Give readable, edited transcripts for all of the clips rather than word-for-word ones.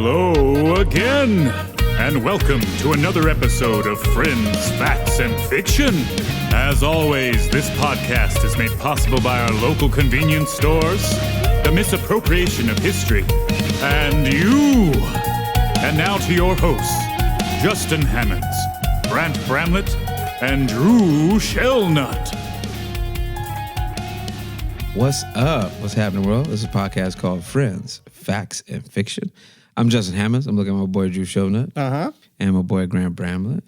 Hello again, and welcome to another episode of Friends, Facts, and Fiction. As always, this podcast is made possible by our local convenience stores, the misappropriation of history, and you. And now to your hosts, Justin Hammonds, Brant Bramlett, and Drew Shellnut. What's up? What's happening, world? This is a podcast called Friends, Facts, and Fiction. I'm Justin Hammonds. I'm looking at my boy Drew Shellnut. And my boy Grant Bramlett.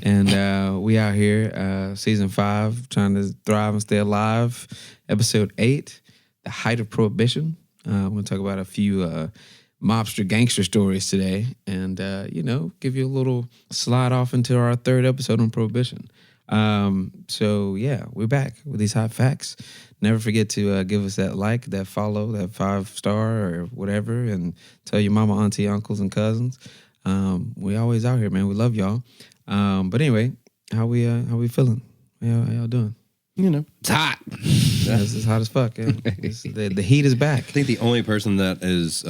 And we out here, season 5, trying to thrive and stay alive. Episode 8, the height of prohibition. I'm going to talk about a few mobster gangster stories today and, give you a little slide off into our 3rd episode on prohibition. So yeah, we're back with these hot facts. Never forget to give us that like, that follow, that 5-star or whatever, and tell your mama, auntie, uncles, and cousins. We always out here, man. We love y'all. But anyway, how we feeling? How y'all doing? You know, it's hot. It's hot as fuck. Yeah. The heat is back. I think the only person that is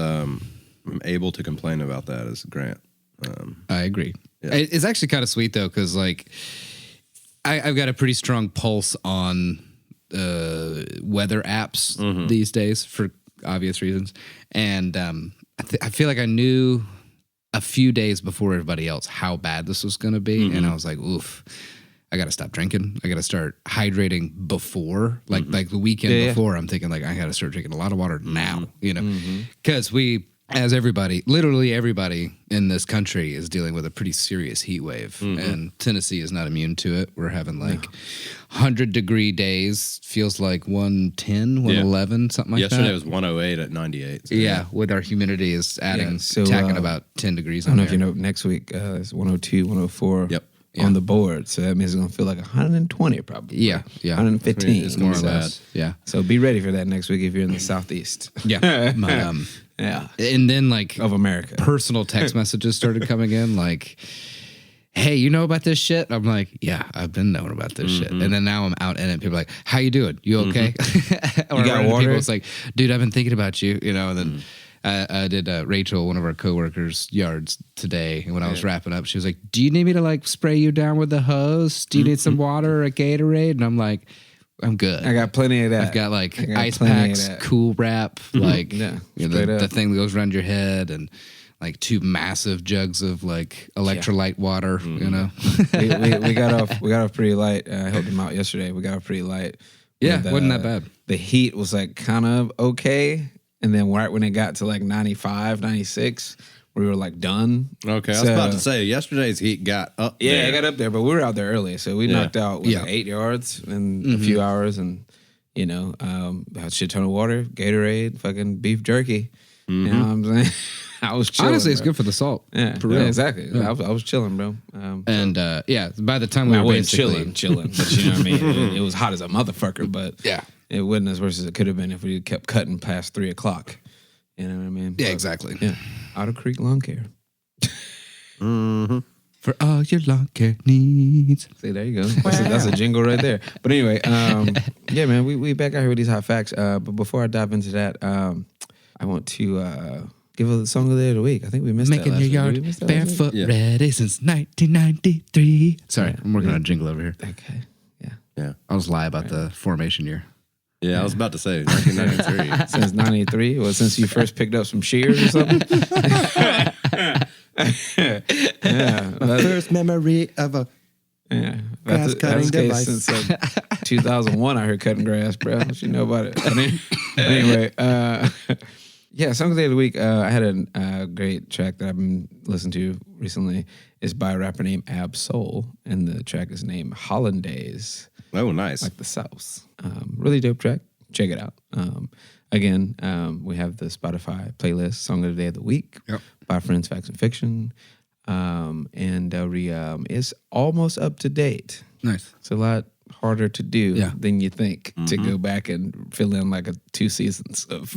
able to complain about that is Grant. I agree. Yeah. It's actually kind of sweet though, because like I've got a pretty strong pulse on weather apps these days for obvious reasons, and I feel like I knew a few days before everybody else how bad this was going to be, and I was like, oof. I got to stop drinking. I got to start hydrating before, like the weekend before. I'm thinking like I got to start drinking a lot of water now, because as everybody, literally everybody in this country is dealing with a pretty serious heat wave, and Tennessee is not immune to it. We're having 100-degree days, feels like 110, 111, something like Yesterday that. Yesterday was 108 at 98. So yeah, with our humidity is tacking about 10 degrees on I don't know if you know, next week it's 102, 104. Yep. On the board, so that means it's gonna feel like 120 probably. Yeah. 115. It's gonna be bad. Yeah. So be ready for that next week if you're in the southeast. Yeah. Yeah. And then Of America. personal text messages started coming in like, hey, you know about this shit? I'm like, yeah, I've been knowing about this shit. And then now I'm out in it. People are like, how you doing? You okay? Or You got water? People, it's like, dude, I've been thinking about you, and then I did Rachel, one of our coworkers' yards today, and when I was wrapping up, she was like, do you need me to spray you down with the hose? Do you need some water or a Gatorade? And I'm like, I'm good. I got plenty of that. I've got ice packs, cool wrap, Yeah, the thing that goes around your head, and 2 massive jugs of electrolyte water. we got off pretty light. I helped him out yesterday. We got off pretty light. Yeah, wasn't that bad. The heat was kind of okay. And then right when it got to 95, 96, we were done. Okay, I was about to say, yesterday's heat got up there. Yeah, it got up there, but we were out there early. So we knocked out 8 yards in a few hours, and, a shit ton of water, Gatorade, fucking beef jerky. You know what I'm saying? I was chilling. Honestly, it's bro. good for the salt. Yeah, for real. exactly. Yeah. I was chilling, bro. And by the time I we were wasn't basically chilling, but you know what I mean? It was hot as a motherfucker, but yeah. It wasn't as worse as it could have been if we kept cutting past 3 o'clock. You know what I mean? Yeah, But, exactly. Yeah. Otter Creek Lawn Care. For all your lawn care needs. See, there you go. That's a jingle right there. But anyway, yeah, man, we back out here with these hot facts. But before I dive into that, I want to give a song of the day of the week. I think we missed Making that last your week. yard Did we miss that last week? barefoot ready since 1993. Sorry, I'm working on a jingle over here. Okay. Yeah. I'll just lie about the formation year. Yeah, I was about to say 1993. Since 93? Well, since you first picked up some shears or something? Yeah. First memory of a grass cutting device. Since 2001, I heard cutting grass, bro. What you know about it? Anyway, yeah, Song of the Day of the Week. I had a great track that I've been listening to recently. It's by a rapper named Ab Soul, and the track is named Hollandaise. Oh, nice. Like the South. Really dope track. Check it out. Again, we have the Spotify playlist, Song of the Day of the Week by Friends, Facts, and Fiction. And it's almost up to date. Nice. It's a lot harder to do than you think to Mm-hmm. go back and fill in 2 seasons of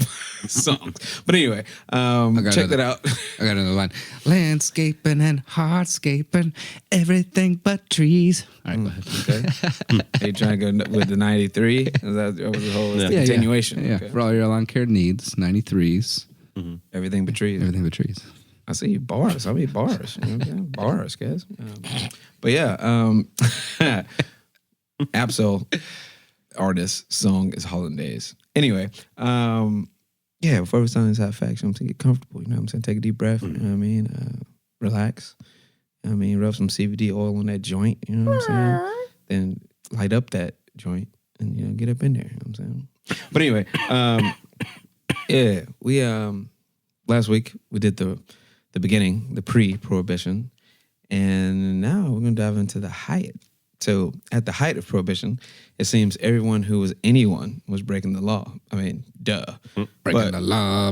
songs. But anyway, check that out. I got another line. Landscaping and hardscaping, everything but trees. All right, go ahead. Okay. Are you trying to go with the 93? That was the whole continuation? Yeah. Okay. For all your lawn care needs, 93s. Everything but trees. Everything but trees. I see bars. I mean bars. You know what I'm saying? Bars, guys. But yeah, Absol artist song is Hollandaise. Anyway, yeah, before we start this hot facts, I'm saying get comfortable. You know what I'm saying? Take a deep breath. You know what I mean? Relax. I mean, rub some CBD oil on that joint. You know what I'm saying? Then light up that joint and, you know, get up in there. You know what I'm saying? But anyway, yeah, we last week we did the beginning, the pre-prohibition, and now we're gonna dive into the height. So at the height of prohibition, it seems everyone who was anyone was breaking the law. I mean, duh. Breaking the law.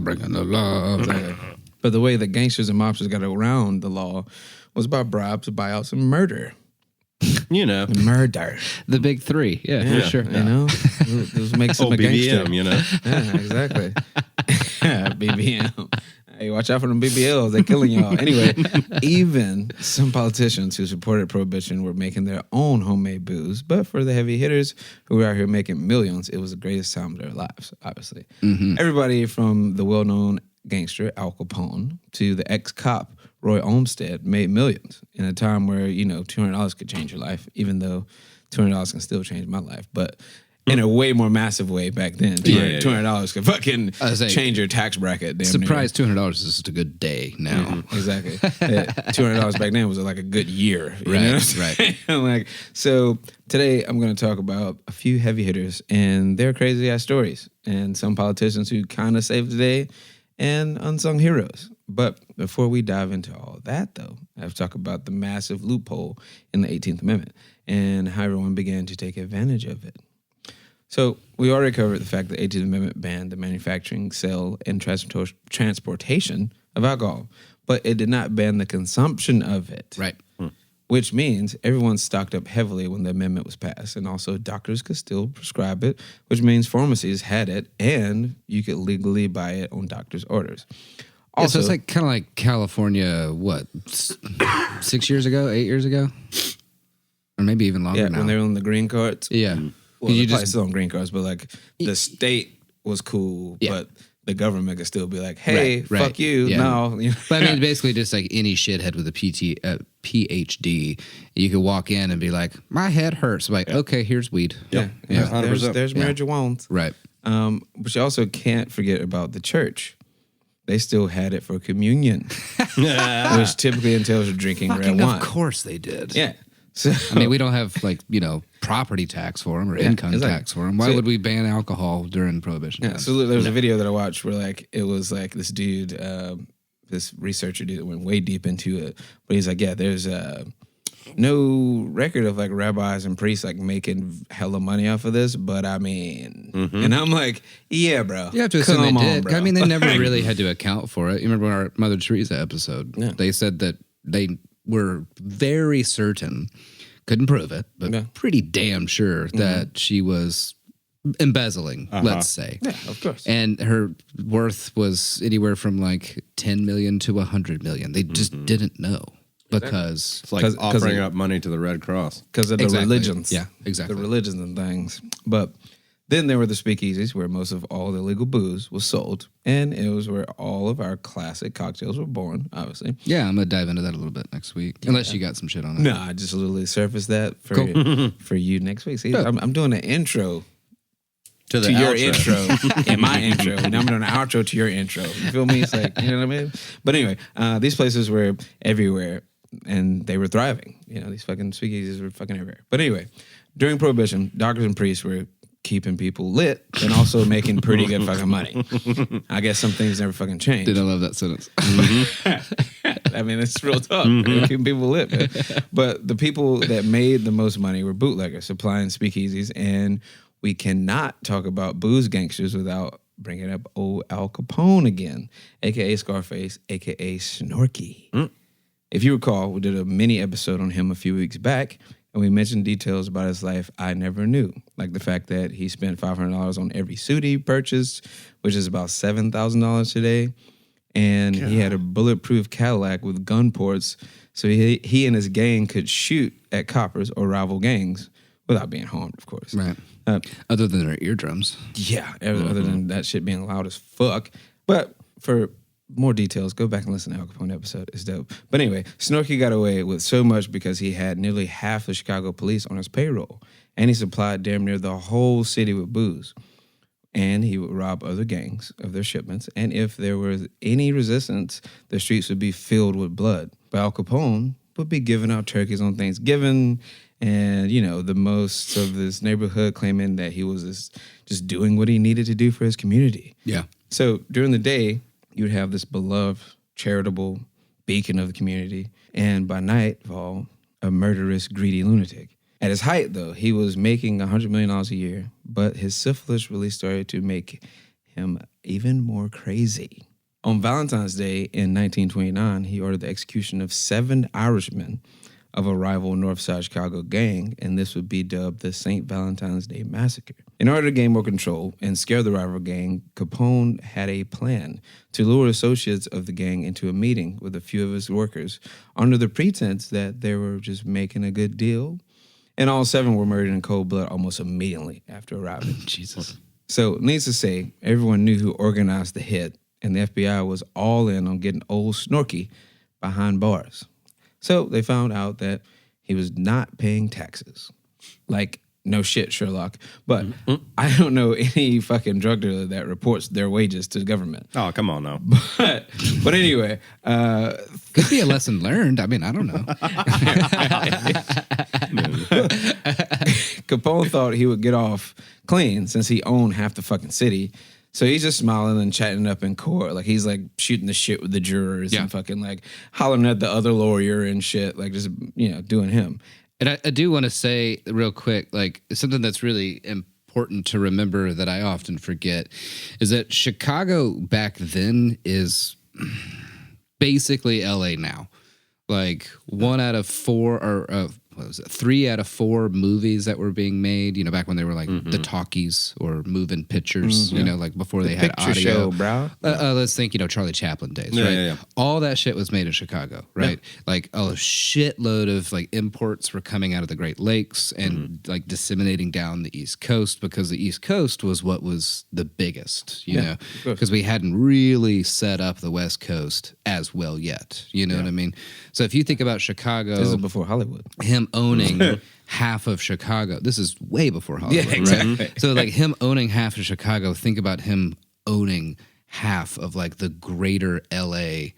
Exactly. But the way that gangsters and mobsters got around the law was by bribes, buyouts, and murder. You know. Murder. The big three. Yeah, for sure. You know? Those makes them a gangster. BBM, you know. Yeah, exactly. BBM. Hey, watch out for them BBLs. They're killing y'all. Anyway, even some politicians who supported prohibition were making their own homemade booze. But for the heavy hitters who were out here making millions, it was the greatest time of their lives, obviously. Everybody from the well-known gangster Al Capone to the ex-cop Roy Olmsted made millions in a time where, you know, $200 could change your life, even though $200 can still change my life. But in a way more massive way back then. $200 could fucking change your tax bracket. Damn surprise, $200 is just a good day now. Yeah, exactly. $200 back then was like a good year. You know what I'm saying? Like, so today I'm going to talk about a few heavy hitters and their crazy ass stories, and some politicians who kind of saved the day, and unsung heroes. But before we dive into all that, though, I have to talk about the massive loophole in the 18th Amendment and how everyone began to take advantage of it. So we already covered the fact that the 18th Amendment banned the manufacturing, sale, and transportation of alcohol, but it did not ban the consumption of it. Right. Which means everyone stocked up heavily when the amendment was passed, and also doctors could still prescribe it, which means pharmacies had it, and you could legally buy it on doctor's orders. So Also, it's like kind of like California, what, 6 years ago, 8 years ago? Or maybe even longer now. When they were on the green cards. Yeah. Well, you just still on green cards, but like the state was cool, but the government could still be like, "Hey, fuck you." Yeah. No, but I mean, basically, just like any shithead with a PhD, you could walk in and be like, "My head hurts." Like, okay, here's weed. There's marijuana. Right. But you also can't forget about the church. They still had it for communion, which typically entails drinking red wine. Of course they did. Yeah. So, I mean, we don't have like, you know, property tax for them or income tax for them. Why would we ban alcohol during Prohibition? Yeah, so there was a video that I watched where like it was like this dude, this researcher dude that went way deep into it. But he's like, yeah, there's no record of like rabbis and priests like making hella money off of this. But I mean, and I'm like, yeah, bro. You have to assume they did. Bro. I mean, they never really had to account for it. You remember our Mother Teresa episode? Yeah. They said that they were very certain, couldn't prove it, but pretty damn sure that she was embezzling, let's say. Yeah, of course. And her worth was anywhere from like 10 million to 100 million. They just didn't know because it's like offering up money to the Red Cross because of the religions. Yeah, exactly. The religions and things. But then there were the speakeasies where most of all the illegal booze was sold, and it was where all of our classic cocktails were born, obviously. Yeah, I'm going to dive into that a little bit next week, unless you got some shit on it. No, I just literally surfaced that for you next week. See, I'm doing an intro to your intro and my intro, and I'm doing an outro to your intro. You feel me? It's like, you know what I mean? But anyway, these places were everywhere, and they were thriving. You know, these fucking speakeasies were fucking everywhere. But anyway, during Prohibition, doctors and priests were keeping people lit and also making pretty good fucking money. I guess some things never fucking changed. Did I love that sentence? I mean, it's real tough. Keeping people lit, man. But the people that made the most money were bootleggers, supplying speakeasies, and we cannot talk about booze gangsters without bringing up old Al Capone again, a.k.a. Scarface, a.k.a. Snorky. If you recall, we did a mini episode on him a few weeks back, and we mentioned details about his life I never knew, like the fact that he spent $500 on every suit he purchased, which is about $7,000 today, and he had a bulletproof Cadillac with gun ports, so he and his gang could shoot at coppers or rival gangs without being harmed, of course. Right. Other than their eardrums. Yeah, other than that shit being loud as fuck. But for more details, go back and listen to Al Capone episode. It's dope. But anyway, Snorky got away with so much because he had nearly half the Chicago police on his payroll, and he supplied damn near the whole city with booze. And he would rob other gangs of their shipments, and if there was any resistance, the streets would be filled with blood. But Al Capone would be giving out turkeys on Thanksgiving, and, you know, the most of this neighborhood claiming that he was just doing what he needed to do for his community. Yeah. So during the day, you would have this beloved, charitable beacon of the community, and by nightfall, a murderous, greedy lunatic. At his height, though, he was making $100 million a year, but his syphilis really started to make him even more crazy. On Valentine's Day in 1929, he ordered the execution of 7 Irishmen of a rival North Side Chicago gang, and this would be dubbed the St. Valentine's Day Massacre. In order to gain more control and scare the rival gang, Capone had a plan to lure associates of the gang into a meeting with a few of his workers under the pretense that they were just making a good deal. And all 7 were murdered in cold blood almost immediately after arriving. Jesus. So, needless to say, everyone knew who organized the hit, and the FBI was all in on getting old Snorky behind bars. So, they found out that he was not paying taxes. Like, no shit, Sherlock. But I don't know any fucking drug dealer that reports their wages to the government. Oh, come on now. But anyway, Could be a lesson learned. I mean, I don't know. Capone thought he would get off clean since he owned half the fucking city. So he's just smiling and chatting up in court. Like, he's like shooting the shit with the jurors and fucking like hollering at the other lawyer and shit. Like, just, you know, doing him. And I do want to say real quick, like, something that's really important to remember that I often forget is that Chicago back then is basically LA now. Like 1 out of 4 or 3 out of 4 movies that were being made, you know, back when they were like the talkies or moving pictures, you know, like before they had audio. Show, bro. Let's think, you know, Charlie Chaplin days, right? Yeah. All that shit was made in Chicago, right? Yeah. Like a shitload of like imports were coming out of the Great Lakes and like disseminating down the East Coast because the East Coast was what was the biggest, you know, because we hadn't really set up the West Coast as well yet. You know what I mean? So if you think about Chicago, This is before Hollywood. him owning half of Chicago. This is way before Hollywood. Yeah, exactly. Right? So like him owning half of Chicago, think about him owning half of like the greater LA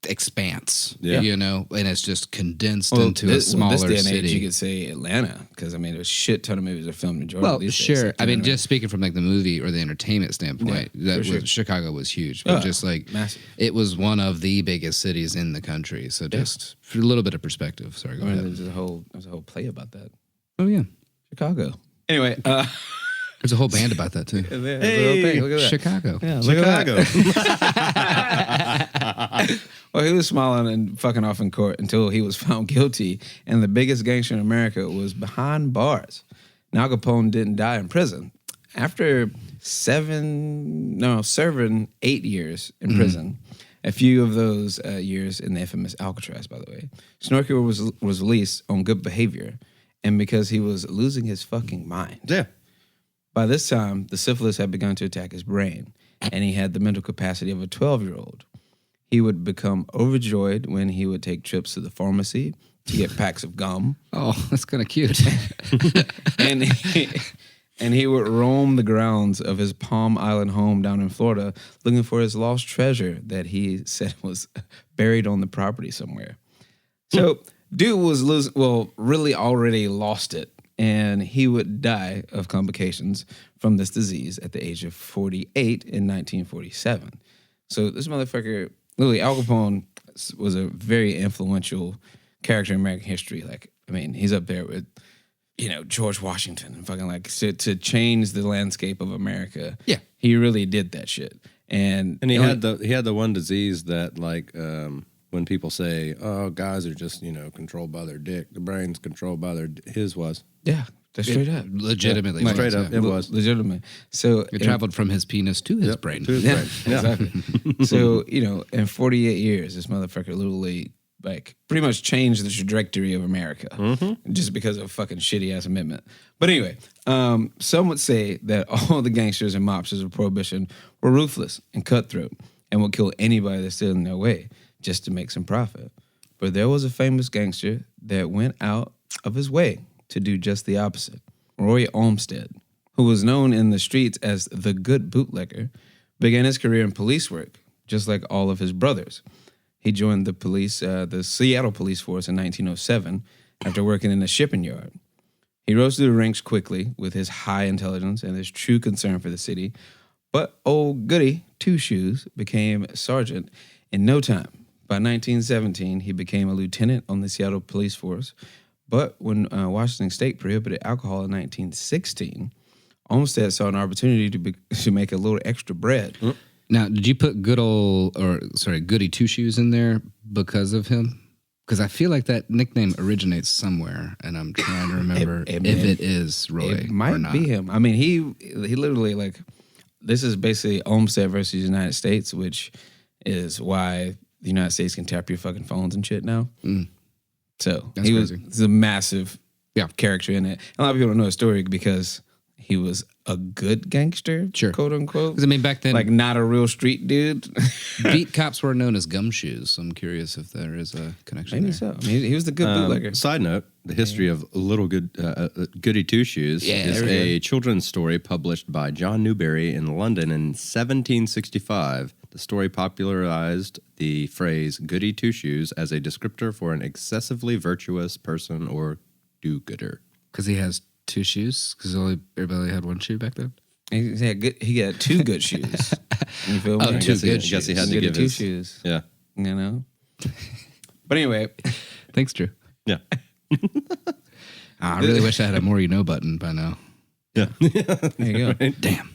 expanse, you know, and it's just condensed into a smaller this day and city. age, you could say Atlanta, because I mean, there's a shit ton of movies are filmed in Georgia. Well, these days, sure. like, I mean, you know, just speaking from like the movie or the entertainment standpoint, that was, Chicago was huge, but just like massive. it was one of the biggest cities in the country. So just for a little bit of perspective. Sorry, go ahead. there's a whole play about that. Oh yeah, Chicago. Anyway, there's a whole band about that too. hey, look at that. Chicago. Yeah, look at Chicago. Well, he was smiling and fucking off in court until he was found guilty, and the biggest gangster in America was behind bars. Now, Capone didn't die in prison. After serving 8 years in prison, a few of those years in the infamous Alcatraz, by the way, Snorky was released on good behavior, and because he was losing his fucking mind. Yeah. By this time, the syphilis had begun to attack his brain, and he had the mental capacity of a 12-year-old. He would become overjoyed when he would take trips to the pharmacy to get packs of gum. Oh, that's kind of cute. and he would roam the grounds of his Palm Island home down in Florida looking for his lost treasure that he said was buried on the property somewhere. So, dude was really already lost it, and he would die of complications from this disease at the age of 48 in 1947. So this motherfucker, literally, Al Capone was a very influential character in American history. Like, I mean, he's up there with, you know, George Washington and fucking like to change the landscape of America. Yeah, he really did that shit. And he had the one disease that like when people say, "Oh, guys are just, you know, controlled by their dick," the brain's controlled by his was. Yeah, that's straight up. Legitimately. Like, straight up, it was legitimate. So It traveled from his penis to his brain. To his Yeah, brain. Yeah. exactly. So, you know, in 48 years, this motherfucker literally, like, pretty much changed the trajectory of America just because of fucking shitty-ass amendment. But anyway, some would say that all the gangsters and mobsters of Prohibition were ruthless and cutthroat, and would kill anybody that stood in their way just to make some profit. But there was a famous gangster that went out of his way to do just the opposite. Roy Olmsted, who was known in the streets as the Good Bootlegger, began his career in police work, just like all of his brothers. He joined the Seattle police force in 1907 after working in a shipping yard. He rose through the ranks quickly with his high intelligence and his true concern for the city, but old Goody Two-Shoes became sergeant in no time. By 1917, he became a lieutenant on the Seattle police force, but when Washington State prohibited alcohol in 1916, Olmsted saw an opportunity to make a little extra bread. Now, did you put Goody Two-Shoes in there because of him? Because I feel like that nickname originates somewhere, and I'm trying to remember if it is Roy It might or not. be him. I mean, he literally, like, this is basically Olmsted versus the United States, which is why the United States can tap your fucking phones and shit now. So That's crazy. He's a massive character in it. A lot of people don't know his story because he was a good gangster, quote unquote. Because I mean, back then, like not a real street dude. beat cops were known as gumshoes. So I'm curious if there is a connection. Maybe there. so. I mean, he was the good bootlegger. Side note, the history of Goody Two-Shoes is a children's story published by John Newbery in London in 1765. The story popularized the phrase Goody Two-Shoes as a descriptor for an excessively virtuous person or do-gooder. Because he has two shoes? Because everybody had one shoe back then? He got two good shoes. You feel me? I guess he had to give two his shoes. Yeah. You know? But anyway. Thanks, Drew. Yeah. I really wish I had a more you know button by now. Yeah. There you go. Damn.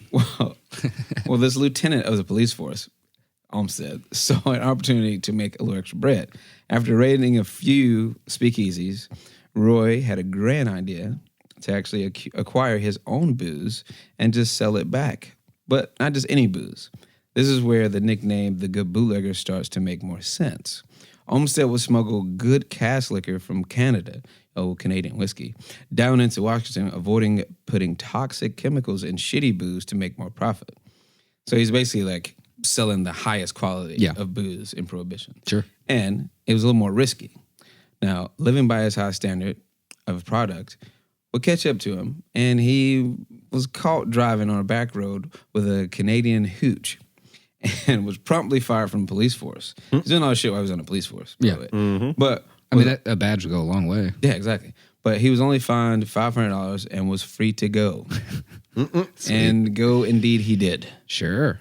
Well, this lieutenant of the police force, Olmsted, saw an opportunity to make a little extra bread. After raiding a few speakeasies, Roy had a grand idea to actually acquire his own booze and just sell it back. But not just any booze. This is where the nickname the Good Bootlegger starts to make more sense. Olmsted would smuggle good cask liquor from Canada, Canadian whiskey, down into Washington, avoiding putting toxic chemicals in shitty booze to make more profit. So he's basically like selling the highest quality of booze in Prohibition. Sure. And it was a little more risky. Now, living by his high standard of product would catch up to him, and he was caught driving on a back road with a Canadian hooch and was promptly fired from the police force. He's doing all this shit while he was on the police force, by the way. Mm-hmm. But I mean, a badge would go a long way. yeah, exactly. But he was only fined $500 and was free to go. And go indeed he did. Sure.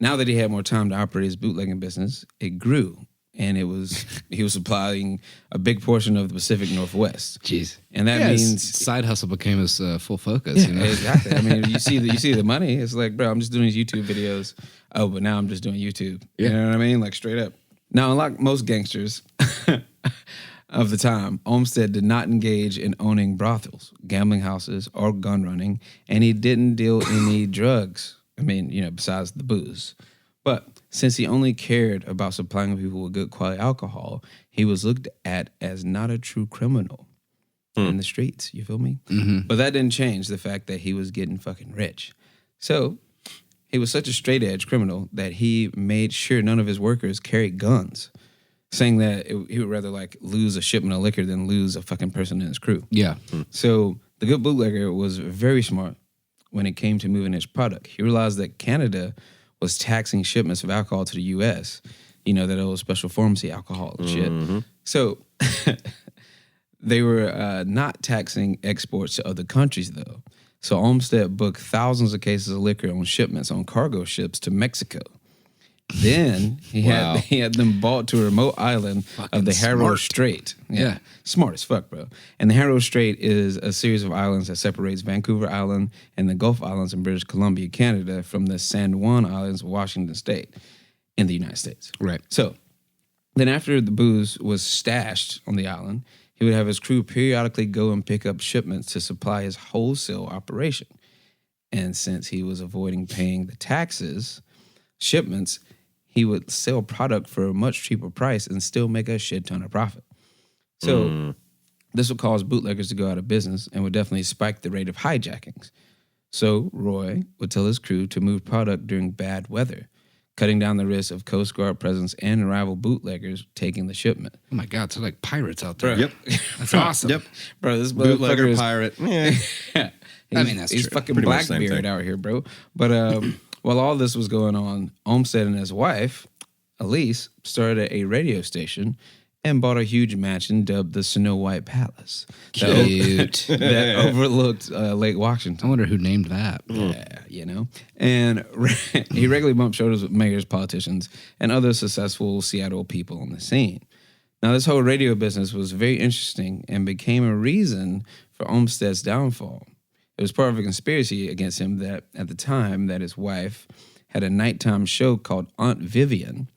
Now that he had more time to operate his bootlegging business, it grew. And he was supplying a big portion of the Pacific Northwest. Jeez. And that his means side hustle became his full focus. yeah, You know? exactly. I mean, you see the money. It's like, bro, I'm just doing these YouTube videos. Oh, but now I'm just doing YouTube. You know what I mean? Like straight up. Now, unlike most gangsters of the time, Olmsted did not engage in owning brothels, gambling houses, or gun running, and he didn't deal any drugs. I mean, besides the booze. But since he only cared about supplying people with good quality alcohol, he was looked at as not a true criminal in the streets. You feel me? Mm-hmm. But that didn't change the fact that he was getting fucking rich. So he was such a straight edge criminal that he made sure none of his workers carried guns, saying that he would rather like lose a shipment of liquor than lose a fucking person in his crew. Yeah. So the Good Bootlegger was very smart when it came to moving his product. He realized that Canada was taxing shipments of alcohol to the U.S., that old special pharmacy alcohol and shit. Mm-hmm. So they were not taxing exports to other countries, though. So Olmsted booked thousands of cases of liquor on shipments on cargo ships to Mexico. Then he had them bought to a remote island of the Harrow Strait. Yeah. Smart as fuck, bro. And the Harrow Strait is a series of islands that separates Vancouver Island and the Gulf Islands in British Columbia, Canada, from the San Juan Islands of Washington State in the United States. Right. So then after the booze was stashed on the island, he would have his crew periodically go and pick up shipments to supply his wholesale operation. And since he was avoiding paying the shipments, he would sell product for a much cheaper price and still make a shit ton of profit. So this would cause bootleggers to go out of business and would definitely spike the rate of hijackings. So Roy would tell his crew to move product during bad weather, cutting down the risk of Coast Guard presence and rival bootleggers taking the shipment. Oh my God, so like pirates out there. Yep. That's awesome. Yep. Bro, this Bootlegger motherfucker is pirate. Yeah. I mean, that's he's true. fucking Pretty much the same Blackbeard thing. out here, bro. But while all this was going on, Olmsted and his wife, Elise, started a radio station and bought a huge mansion dubbed the Snow White Palace. Cute. That overlooked Lake Washington. I wonder who named that. Yeah, you know. And he regularly bumped shoulders with mayors, politicians, and other successful Seattle people on the scene. Now, this whole radio business was very interesting and became a reason for Olmsted's downfall. It was part of a conspiracy against him that, at the time, that his wife had a nighttime show called Aunt Vivian,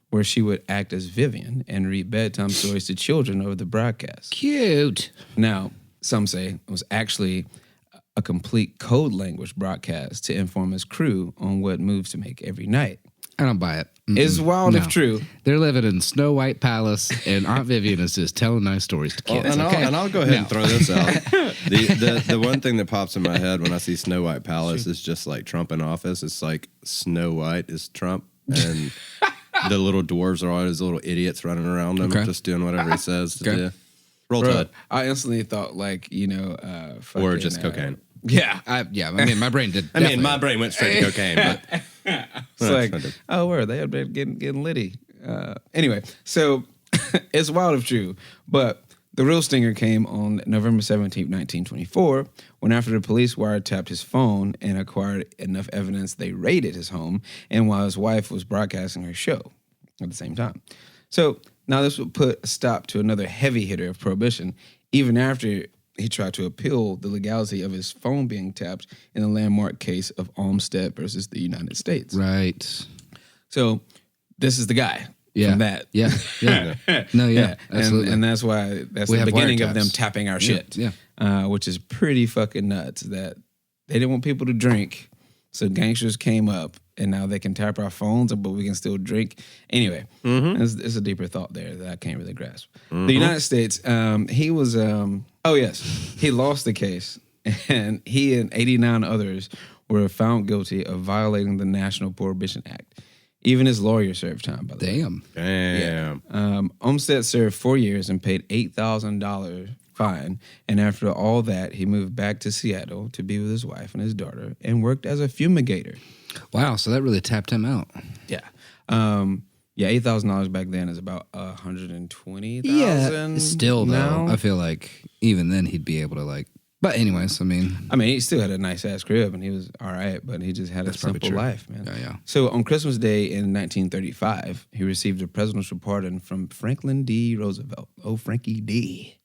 where she would act as Vivian and read bedtime stories to children over the broadcast. Cute. Now, some say it was actually a complete code language broadcast to inform his crew on what moves to make every night. I don't buy it. It's wild if true. They're living in Snow White Palace, and Aunt Vivian is just telling nice stories to kids. And I'll go ahead and throw this out. The one thing that pops in my head when I see Snow White Palace is just like Trump in office. It's like Snow White is Trump, and the little dwarves are always little idiots running around him, just doing whatever he says to do. Roll Tide. I instantly thought like, Or just cocaine. Yeah. I mean, my brain did. My brain went straight to cocaine. But It's like, oh, where they had been getting litty. Anyway, so it's wild if true, but the real stinger came on November 17th, 1924, when after the police wiretapped his phone and acquired enough evidence, they raided his home, and while his wife was broadcasting her show at the same time. So now this would put a stop to another heavy hitter of prohibition, even after he tried to appeal the legality of his phone being tapped in the landmark case of Olmsted versus the United States. Right. So this is the guy from that. Yeah. No, yeah. Absolutely. And that's why that's We the have beginning of wiretaps. them tapping our shit. Yeah. Which is pretty fucking nuts that they didn't want people to drink. So gangsters came up and now they can tap our phones, but we can still drink. Anyway, it's a deeper thought there that I can't really grasp. The United States, he was, he lost the case. And he and 89 others were found guilty of violating the National Prohibition Act. Even his lawyer served time, by the way. Damn. Olmsted served 4 years and paid $8,000 fine. And after all that, he moved back to Seattle to be with his wife and his daughter and worked as a fumigator. Wow. So that really tapped him out. Yeah. $8,000 back then is about $120,000. Still, though, now. I feel like even then he'd be able to like. But anyways, I mean, he still had a nice ass crib and he was all right, but he just had a simple life, man. Yeah. So on Christmas Day in 1935, he received a presidential pardon from Franklin D. Roosevelt. Oh, Frankie D.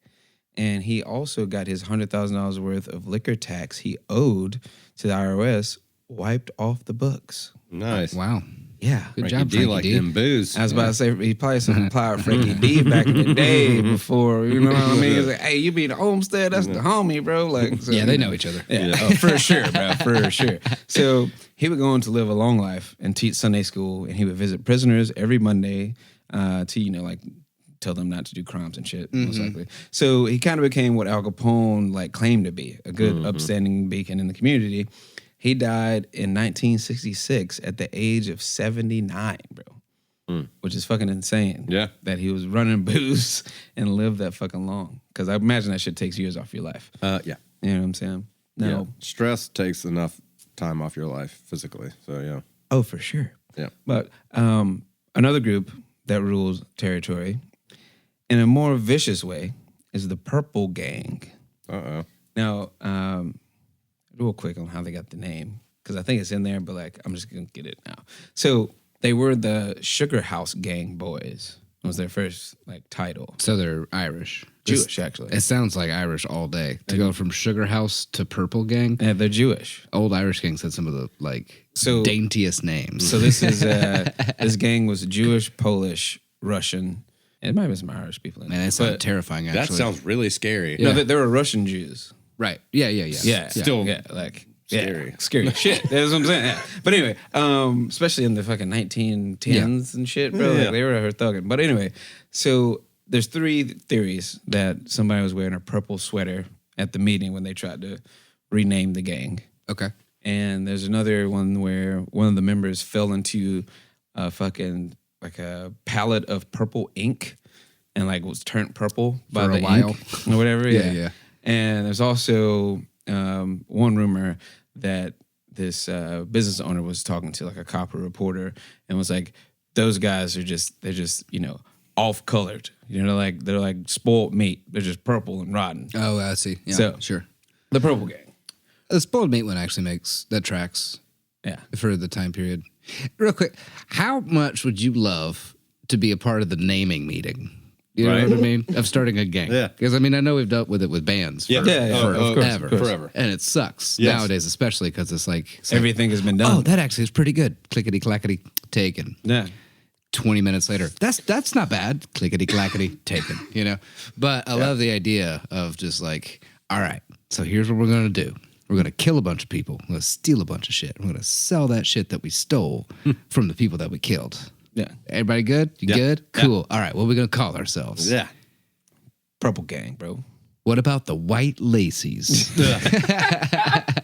And he also got his $100,000 worth of liquor tax he owed to the IRS wiped off the books. nice. wow. Yeah. Good Frankie job, D Frankie like D. them booze. I was about to say, he probably supplied Frankie D back in the day before, you know what I mean? He's like, hey, you be the Olmsted, that's the homie, bro. Like, so, Yeah, they know each other. Yeah, oh, for sure, bro, for sure. So he would go on to live a long life and teach Sunday school, and he would visit prisoners every Monday to, tell them not to do crimes and shit, most likely. So he kind of became what Al Capone, claimed to be, a good, upstanding beacon in the community. He died in 1966 at the age of 79, bro. Which is fucking insane. Yeah. That he was running booze and lived that fucking long. Because I imagine that shit takes years off your life. Yeah. You know what I'm saying? No. Yeah. Stress takes enough time off your life physically. So, yeah. Oh, for sure. Yeah. But another group that rules territory in a more vicious way is the Purple Gang. Uh-oh. Now, real quick on how they got the name, because I think it's in there, but I'm just gonna get it now. So they were the Sugar House Gang Boys. It was their first title. So they're Irish. Jewish, actually. It sounds like Irish all day. To go from Sugar House to Purple Gang. Yeah, they're Jewish. Old Irish gangs had some of the daintiest names. So this is this gang was Jewish, Polish, Russian. It might be some Irish people in Man, there. that sounds terrifying, actually. That sounds really scary. No, they were Russian Jews. Right. Yeah. Still Scary. Scary shit. That's what I'm saying. Yeah. But anyway, especially in the fucking 1910s and shit, bro. Yeah. They were out here thugging. But anyway, so there's 3 theories that somebody was wearing a purple sweater at the meeting when they tried to rename the gang. Okay. And there's another one where one of the members fell into a fucking like a palette of purple ink and like was turned purple by For a the while. ink or whatever. Yeah. And there's also one rumor that this business owner was talking to like a cop or reporter and was like, those guys are they're just, off colored. They're like spoiled meat. They're just purple and rotten. Oh, I see. Yeah, So- sure. The Purple Gang. The spoiled meat one actually tracks Yeah. for the time period. Real quick, how much would you love to be a part of the naming meeting? You know Right. what I mean? Of starting a gang. Yeah. Because, I mean, I know we've dealt with it with bands for, Yeah. Of course, forever. of course. Forever. And it sucks Yes. nowadays, especially because it's like, Everything has been done. oh, that actually is pretty good. Clickety clackety taken. Yeah. 20 minutes later, that's not bad. Clickety clackety taken. But I love the idea of just like, all right, so here's what we're gonna do. We're gonna kill a bunch of people. We're gonna steal a bunch of shit. We're gonna sell that shit that we stole from the people that we killed. Yeah. Everybody good? You good? Cool. All right, what are we gonna call ourselves? Yeah. Purple Gang, bro. What about the White Lacies?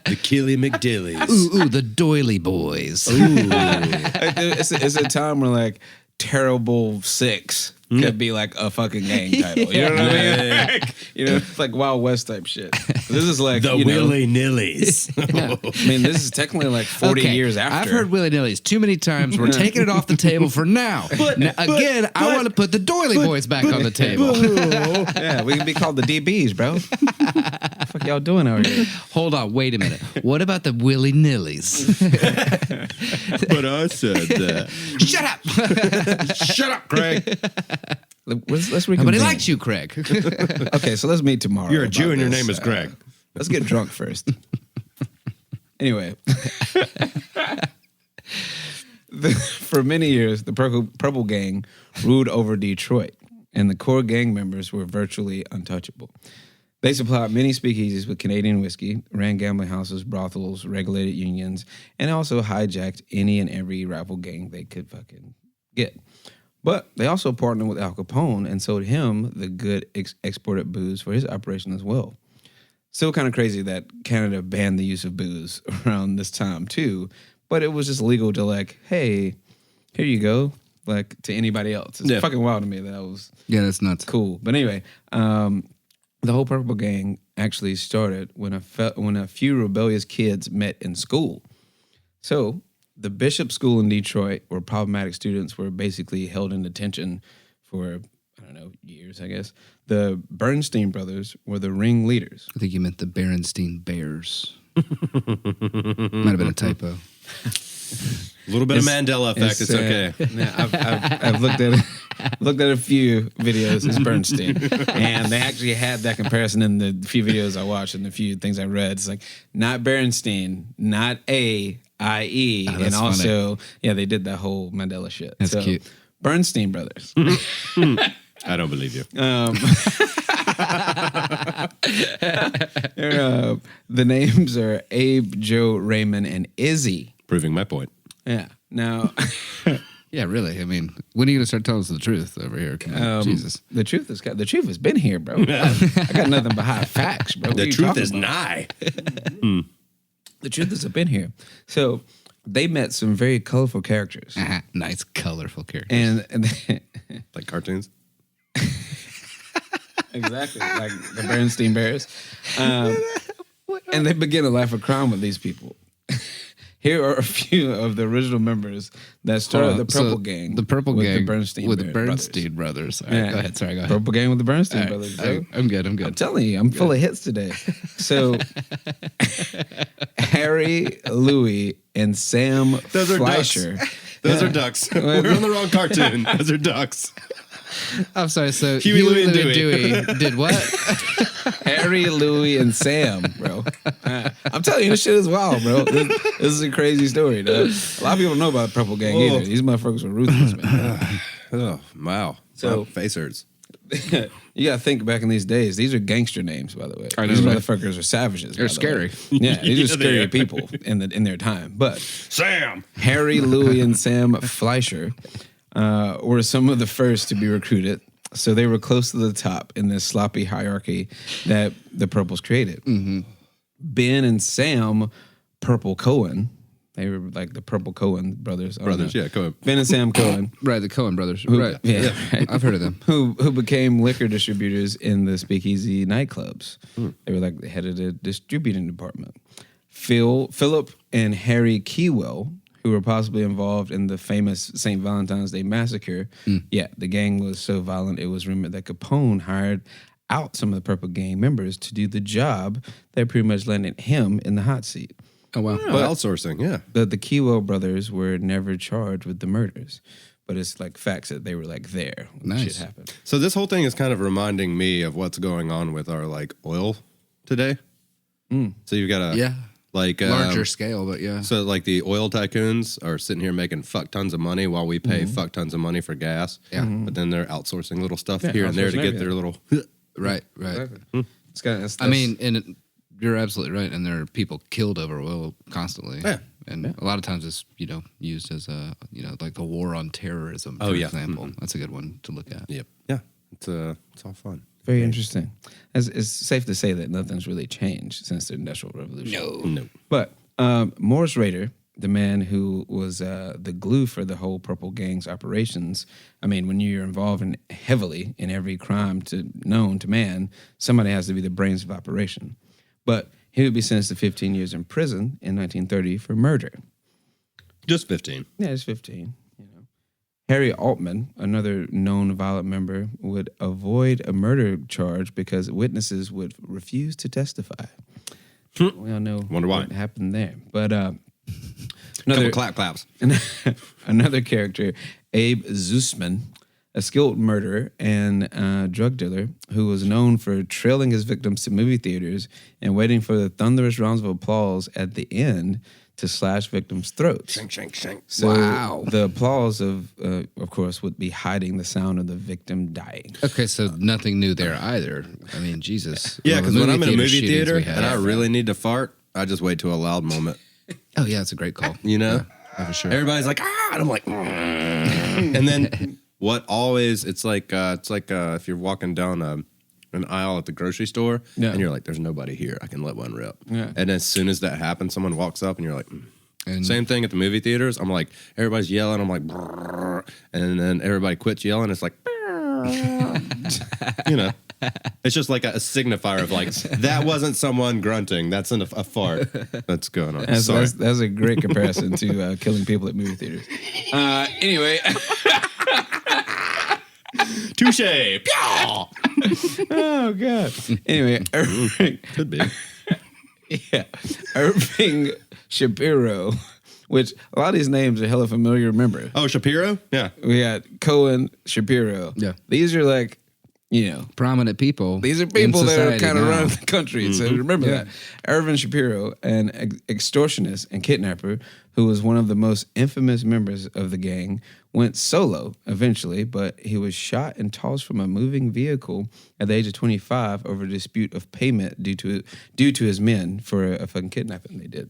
The Killy McDillies. ooh, the Doily Boys. It's a time where like Terrible Six could be like a fucking gang title. You know what I mean? Yeah. Like, it's like Wild West type shit. This is like The Willy. Nillies. I mean, this is technically like 40 Okay, years after. I've heard willy nillies too many times. We're taking it off the table for now. I want to put the Doily Boys back on the table. Yeah, we can be called the DBs, bro. What the fuck y'all doing over here? Hold on, wait a minute. What about the willy nillies? But I said that. Shut up! Shut up, Craig. Let's Nobody reconvene. likes you, Craig. Okay, so let's meet tomorrow. You're a about Jew and your this. name is Greg. Let's get drunk first. Anyway, for many years, the Purple Gang ruled over Detroit, and the core gang members were virtually untouchable. They supplied many speakeasies with Canadian whiskey, ran gambling houses, brothels, regulated unions, and also hijacked any and every rival gang they could fucking get. But they also partnered with Al Capone and sold him the good exported booze for his operation as well. Still kind of crazy that Canada banned the use of booze around this time too, but it was just legal to like, hey, here you go, like to anybody else. It's fucking wild to me that was Yeah, that's nuts. cool. But anyway, the whole Purple Gang actually started when a few rebellious kids met in school. So the Bishop School in Detroit, where problematic students were basically held in detention for, I don't know, years, I guess. The Bernstein brothers were the ringleaders. I think you meant the Berenstein Bears. Might have been a typo. A little bit of Mandela effect. It's okay. I've looked at a few videos. It's Bernstein, and they actually had that comparison in the few videos I watched and the few things I read. It's like not Bernstein, not IE, and that's also they did that whole Mandela shit. That's cute. Bernstein brothers. I don't believe you. The names are Abe, Joe, Raymond, and Izzy. Proving my point. Yeah. Now, Yeah, really. I mean, when are you gonna start telling us the truth over here? Jesus. the truth has been here, bro. I got nothing behind facts, bro. What are The you truth talking is about? nigh. The truth has been here. So they met some very colorful characters, Nice, colorful characters. and they, Like cartoons. exactly like the Bernstein Bears, and they begin a life of crime with these people. Here are a few of the original members that started the Purple Gang. The Purple with Gang the Bernstein with the brothers. Bernstein brothers. All right, Yeah. go ahead. Sorry, go ahead. Purple Gang with the Bernstein All brothers. right, Bro. I'm good. I'm I'm good. telling you, I'm full of hits today. So, Harry, Louie, and Sam Those are Fleischer. Those are ducks. We're on the wrong cartoon. Those are ducks. I'm sorry. So Huey, Louie, and Dewey did what? Harry, Louie, and Sam, bro. I'm telling you, this shit is wild, bro. This is a crazy story, dog. A lot of people don't know about the Purple Gang either. These motherfuckers were ruthless, man. Oh, wow. So- face hurts. You gotta think back in these days. These are gangster names, by the way. I know, These right? motherfuckers are savages. They're by the way. scary. Yeah, these are Yeah, they scary are. people in their time. But Sam. Harry, Louie, and Sam Fleischer were some of the first to be recruited. So they were close to the top in this sloppy hierarchy that the Purples created. Ben and Sam Purple Cohen, They were like the Purple Cohen brothers. Cohen. Ben and Sam Cohen. Right, the Cohen brothers. Right. Yeah. Right. I've heard of them. Who became liquor distributors in the speakeasy nightclubs. They were like the head of the distributing department. Philip and Harry Keywell, who were possibly involved in the famous St. Valentine's Day massacre. Yeah, the gang was so violent, it was rumored that Capone hired out some of the Purple Gang members to do the job that pretty much landed him in the hot seat. Oh, wow. But outsourcing, yeah. The Keywell brothers were never charged with the murders, but it's like facts that they were like there when shit happened. So this whole thing is kind of reminding me of what's going on with our like oil today. So you've got a like larger scale, but yeah. So like the oil tycoons are sitting here making fuck tons of money while we pay fuck tons of money for gas. Yeah, but then they're outsourcing little stuff here and there to get their little. Right. Exactly. I mean, and you're absolutely right. And there are people killed over oil constantly. Yeah. And a lot of times it's, used as a, like a war on terrorism, for example. That's a good one to look at. Yep. Yeah. It's all fun. Very interesting. It's safe to say that nothing's really changed since the Industrial Revolution. No. But Morris Rader, the man who was the glue for the whole Purple Gang's operations, I mean, when you're involved heavily in every crime known to man, somebody has to be the brains of operation. But he would be sentenced to 15 years in prison in 1930 for murder. Just 15. Yeah, just 15. Harry Altman, another known violent member, would avoid a murder charge because witnesses would refuse to testify. We all know what happened there. But couple claps. Another character, Abe Zussman, a skilled murderer and drug dealer who was known for trailing his victims to movie theaters and waiting for the thunderous rounds of applause at the end to slash victims' throats. Shank, shank, shank. So the applause of course, would be hiding the sound of the victim dying. Okay, so nothing new there either. I mean, Jesus. Yeah, because when I'm in a movie theater and I really need to fart, I just wait to a loud moment. Oh, yeah, it's a great call. Yeah, for sure. Everybody's like, and I'm like, and then it's like if you're walking down an aisle at the grocery store and you're like, there's nobody here, I can let one rip. Yeah. And as soon as that happens, someone walks up and you're like, And same thing at the movie theaters. I'm like, everybody's yelling. I'm like, and then everybody quits yelling. It's like, it's just like a signifier of like, that wasn't someone grunting. That's a fart that's going on. That's a great comparison to killing people at movie theaters. Anyway. Touche. Oh, God. Anyway. Could be. Yeah. Irving Shapiro, which a lot of these names are hella familiar to remember. Oh, Shapiro? Yeah. We got Cohen, Shapiro. Yeah. These are like, prominent people. These are people that are kind of running the country. So remember that. Irving Shapiro, an extortionist and kidnapper who was one of the most infamous members of the gang, went solo eventually, but he was shot and tossed from a moving vehicle at the age of 25 over a dispute of payment due to his men for a fucking kidnapping they did.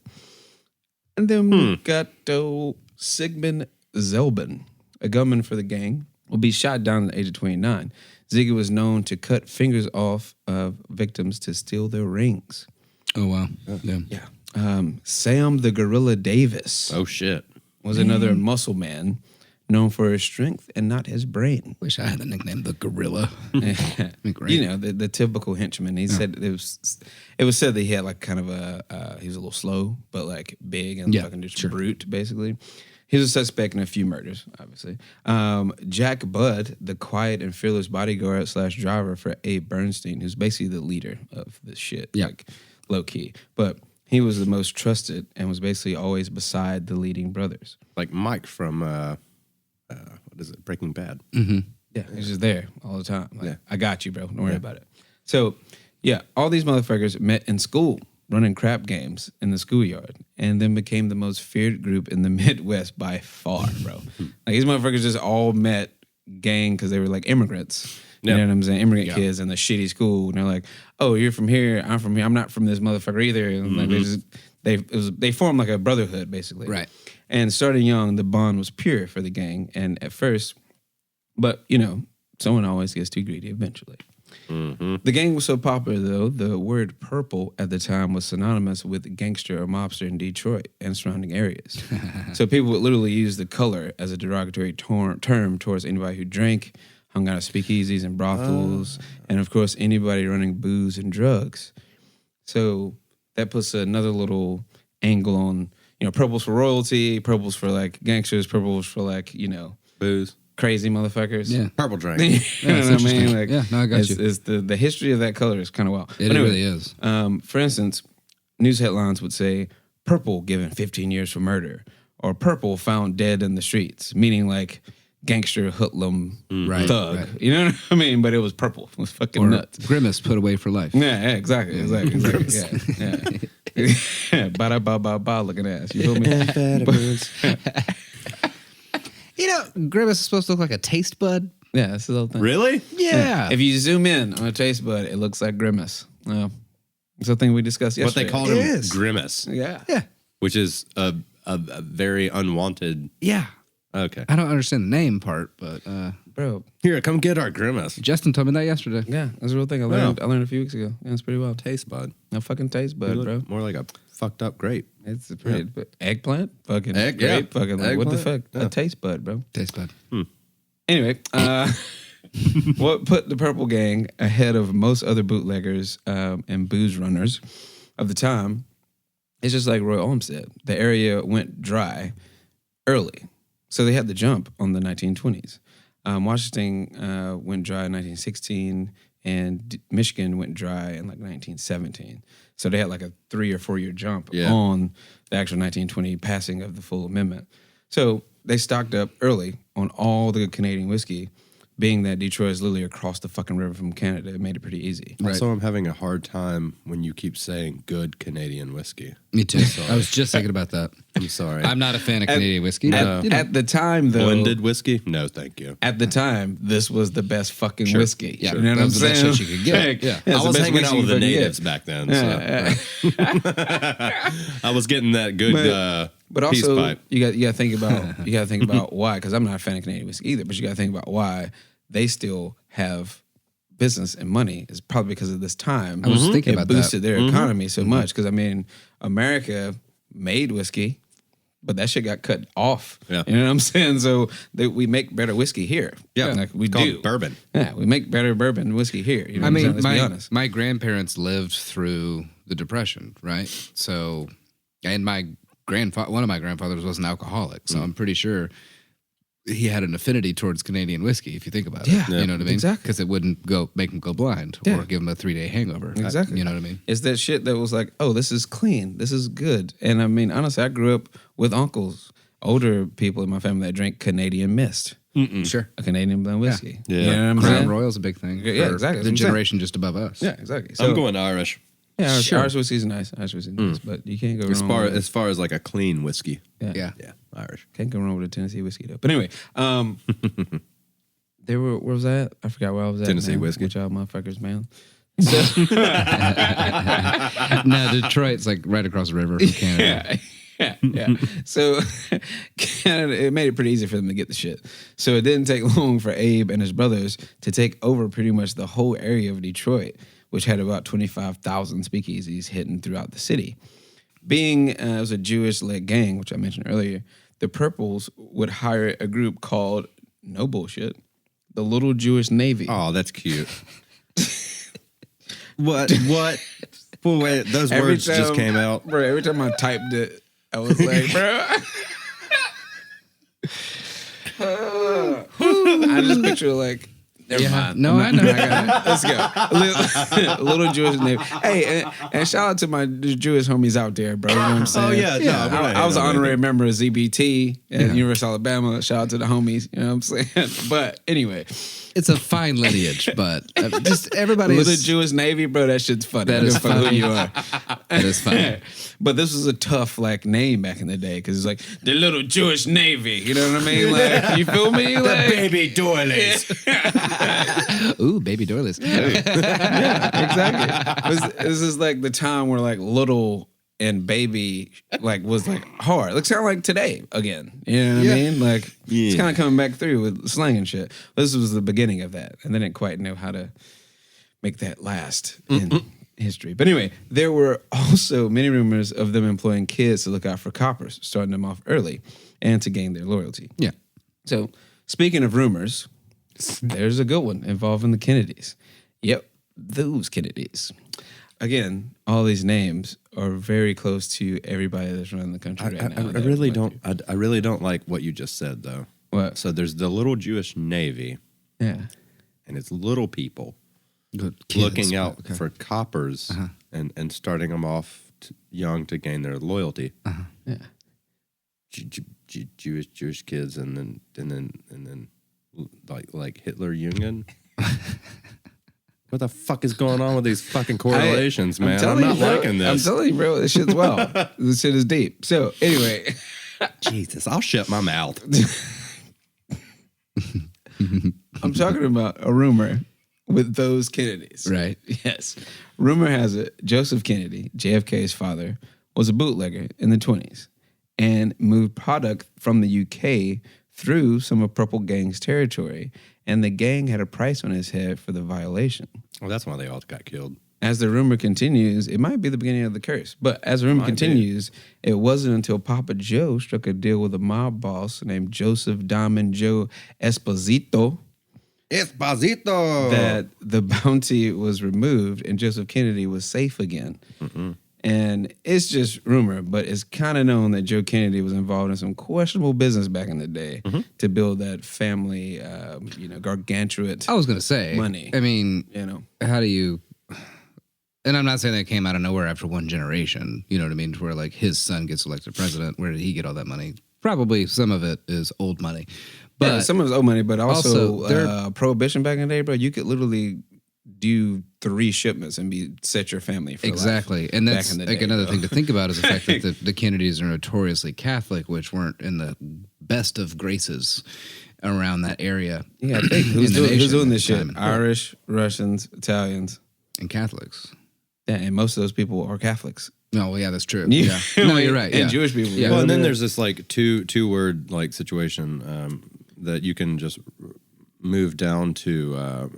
And then we got Sigmund Zelben, a gunman for the gang, will be shot down at the age of 29. Ziggy was known to cut fingers off of victims to steal their rings. Oh, wow. Yeah. Sam the Gorilla Davis. Oh, shit. Was another muscle man known for his strength and not his brain. Wish I had the nickname the Gorilla. Great. The typical henchman. He said it was said that he had like kind of he was a little slow, but like big and fucking just brute, basically. He was a suspect in a few murders, obviously. Jack Budd, the quiet and fearless bodyguard / driver for Abe Bernstein, who's basically the leader of this shit, like low key. But he was the most trusted and was basically always beside the leading brothers. Like Mike from, what is it, Breaking Bad. Mm-hmm. Yeah, he's just there all the time. Like, I got you, bro. Don't worry about it. So, all these motherfuckers met in school, running crap games in the schoolyard, and then became the most feared group in the Midwest by far, bro. Like, these motherfuckers just all met gang because they were like immigrants. You know what I'm saying? Immigrant kids in the shitty school. And they're like, oh, you're from here. I'm from here. I'm not from this motherfucker either. And like they formed like a brotherhood, basically. Right. And starting young, the bond was pure for the gang. And at first, but, someone always gets too greedy eventually. The gang was so popular, though, the word purple at the time was synonymous with gangster or mobster in Detroit and surrounding areas. So people would literally use the color as a derogatory term towards anybody who drank, hung out at speakeasies and brothels, and of course, anybody running booze and drugs. So that puts another little angle on, purple's for royalty, purple's for like gangsters, purple's for like, Booze. Crazy motherfuckers. Yeah. Purple drink. You know what I mean? Like, Yeah, no, I got you. It's the history of that color is kind of wild. It But anyway, really is. For instance, news headlines would say, purple given 15 years for murder, or purple found dead in the streets, meaning like gangster, hoodlum, thug. right. You know what I mean? But it was purple. It was fucking Or nuts. Grimace put away for life. Yeah, exactly. Yeah. Ba-da-ba-ba-ba looking ass. You feel me? Grimace is supposed to look like a taste bud. Yeah, that's the whole thing. Really? Yeah. If you zoom in on a taste bud, it looks like Grimace. Well, it's a thing we discussed But yesterday. they called him Grimace, Yeah. which is a very unwanted. Yeah. Okay. I don't understand the name part, but Bro. Here, come get our Grimace. Justin told me that yesterday. Yeah, that's a real thing. I learned a few weeks ago. Yeah, it's pretty wild. Taste bud. No fucking taste You bud, look bro. more like a fucked up grape. It's a pretty eggplant, fucking Egg, grape, yeah. fucking like what the fuck? Eggplant, yeah. A taste bud, bro. Taste bud. Anyway, what put the Purple Gang ahead of most other bootleggers and booze runners of the time? It's just like Roy Ohm said. The area went dry early, so they had the jump on the 1920s. Washington went dry in 1916, and Michigan went dry in like 1917. So they had like a 3 or 4 year jump on the actual 1920 passing of the full amendment. So they stocked up early on all the good Canadian whiskey, being that Detroit is literally across the fucking river from Canada. It made it pretty easy. Also, I'm having a hard time when you keep saying good Canadian whiskey. Me too. I was just thinking about that. I'm sorry. I'm not a fan of Canadian whiskey. At the time, though, Blended whiskey? No, thank you. at the time, this was the best fucking whiskey. Yeah, You know what that I'm was the best saying? shit you could get. Yeah, I it's was the best hanging out whiskey with the you fucking get. natives back then. So. I was getting that good But peace also, pipe. you got to think about why. Because I'm not a fan of Canadian whiskey either. But you got to think about why they still have business and money. Is probably because of this time. I was thinking it about boosted that. their economy so much. Because I mean, America made whiskey, but that shit got cut off. Yeah. You know what I'm saying? So we make better whiskey here. Yeah, like we it's called do bourbon. Yeah, we make better bourbon whiskey here. You know I what I'm saying? mean, Let's be honest. my grandparents lived through the Depression, right? So, and one of my grandfathers was an alcoholic, so I'm pretty sure he had an affinity towards Canadian whiskey. If you think about it, Yeah, you know what I mean? exactly. Because it wouldn't make him go blind Yeah. or give him a 3-day hangover. Exactly. You know what I mean? It's that shit that was like, oh, this is clean. This is good. And I mean, honestly, I grew up with uncles, older people in my family that drank Canadian Mist, Sure. a Canadian blend whiskey. Yeah. You know what I'm Crown saying? Royal's a big thing. Yeah, for exactly. That's The what I'm saying. generation just above us. Yeah, exactly. So, I'm going Irish. yeah, Sure. Irish whiskey's nice. Irish whiskey's nice, but you can't go As wrong. far as like a clean whiskey. Yeah. Yeah, Irish. Can't go wrong with a Tennessee whiskey though. But anyway, where was I at? I forgot where I was at. Tennessee man. whiskey. With y'all motherfuckers, man. No, Detroit's like right across the river from Canada. Yeah. So Canada, it made it pretty easy for them to get the shit. So it didn't take long for Abe and his brothers to take over pretty much the whole area of Detroit, which had about 25,000 speakeasies hidden throughout the city. Being it was a Jewish-led gang, which I mentioned earlier, the Purples would hire a group called, no bullshit, the Little Jewish Navy. Oh, that's cute. What? Well, wait, those Every words just time- came out. Bro, every time I typed it, I was like, bro. I just picture like, never mind. No, I know. I got it. Let's go. Little Jewish Navy. Hey, and shout out to my Jewish homies out there, bro. You know what I'm saying? Oh, yeah. No, I was an honorary member of ZBT at Yeah. University of Alabama. Shout out to the homies. You know what I'm saying? But anyway, It's a fine lineage, but just everybody Little is Jewish Navy, bro, that shit's funny. That I is don't fuck who funny. you are. That is fine. But this was a tough like name back in the day because it's like the Little Jewish Navy. You know what I mean? Like, you feel me? Like, Baby doilies. Ooh, baby doilies. yeah, exactly. This is like the time where like little and baby was hard. Like sound like today again. You know what I mean? Like it's kind of coming back through with slang and shit. This was the beginning of that, and they didn't quite know how to make that last in history. But anyway, there were also many rumors of them employing kids to look out for coppers, starting them off early, and to gain their loyalty. Yeah. So speaking of rumors, there's a good one involving the Kennedys. Yep, those Kennedys. Again, all these names are very close to everybody that's running the country right now. I really don't like what you just said, though. What? So there's the little Jewish Navy. Yeah. And it's little people Kids, looking out for coppers and starting them off young to gain their loyalty. Yeah. Jewish kids, and then like Hitler Union. What the fuck is going on with these fucking correlations, man? I'm not liking this. I'm telling you, bro, this shit's this shit is deep. So anyway, Jesus, I'll shut my mouth. I'm talking about a rumor with those Kennedys. Right. Yes. Rumor has it Joseph Kennedy, JFK's father, was a bootlegger in the 1920s and moved product from the UK through some of Purple Gang's territory, and the gang had a price on his head for the violation. Well, that's why they all got killed. As the rumor continues, it might be the beginning of the curse. But as the rumor continues, it wasn't until Papa Joe struck a deal with a mob boss named Joseph Diamond Joe Esposito that the bounty was removed and Joseph Kennedy was safe again. Mm-hmm. And it's just rumor, but it's kind of known that Joe Kennedy was involved in some questionable business back in the day to build that family, gargantuan. I was going to say money. I mean, how do you? And I'm not saying that came out of nowhere after one generation. You know what I mean? To where like his son gets elected president. Where did he get all that money? Probably some of it is old money, but some of it's old money. But also prohibition back in the day, bro. You could literally do 3 shipments and set your family for exactly. life. And that's like another thing to think about is the fact that the Kennedys are notoriously Catholic, which weren't in the best of graces around that area. Yeah, I think who's doing this shit? Irish, Russians, Italians, and Catholics. Yeah, and most of those people are Catholics. No, well, yeah, that's true. Yeah. No, you're right. And Jewish people. Yeah. Well, and then there's this like two word like situation that you can just move down to.